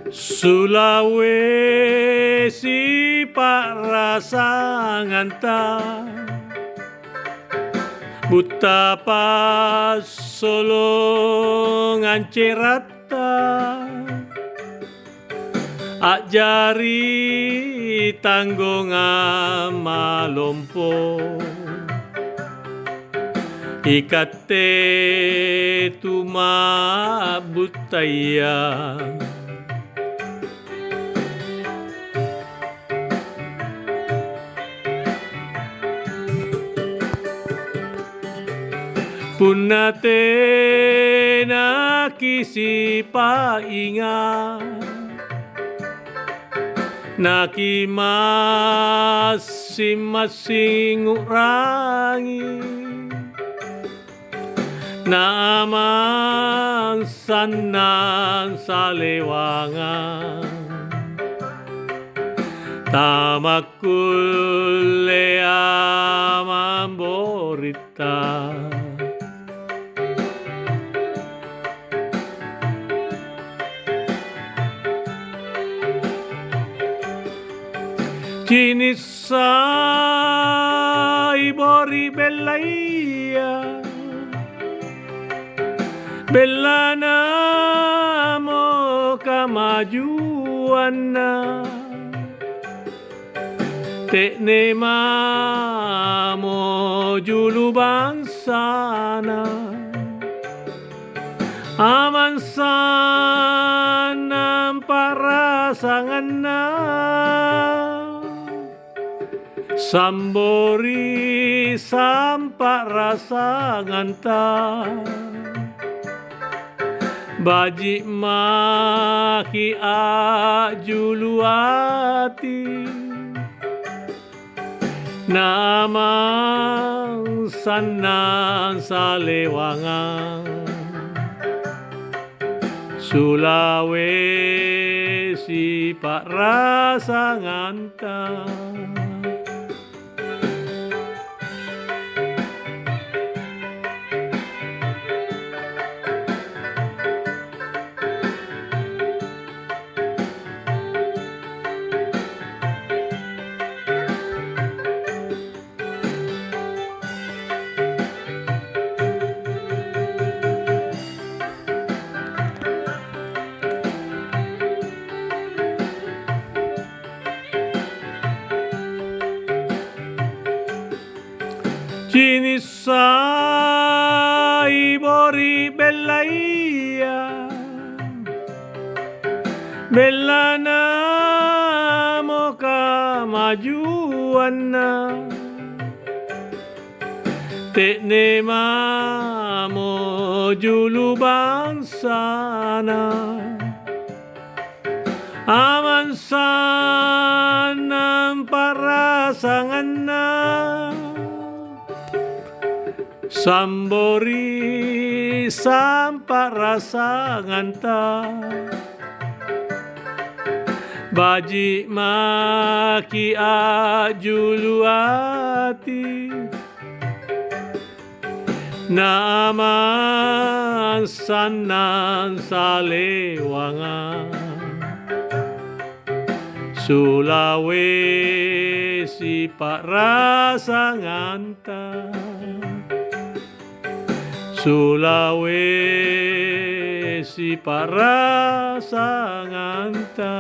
Sulawesi parasanganta Buta pas Solo ngancirata Ajari tanggung malompo Ikate tuma butaya Punate na kisi painga Naki masing-masing urangi Namang sanang salewangan Tamakule amamborita Cinisai bori bellaya Bella namo kamajuanna Tekne mamo julu bangsana Aman sanam parasanganna Sambori sampak rasa nganta Bajik maki ajuluati Namang sanang salewangan Sulawesi pak rasa nganta Cinisai bori bellaya Bella namo kamajuanna Tekne mamo julu bangsana Aman sanam parasanganna Sambori sampak rasa nganta Bajik maki ajuluati Naman sanang salewangan Sulawesi pak rasa nganta Sulawesi pak rasa nganta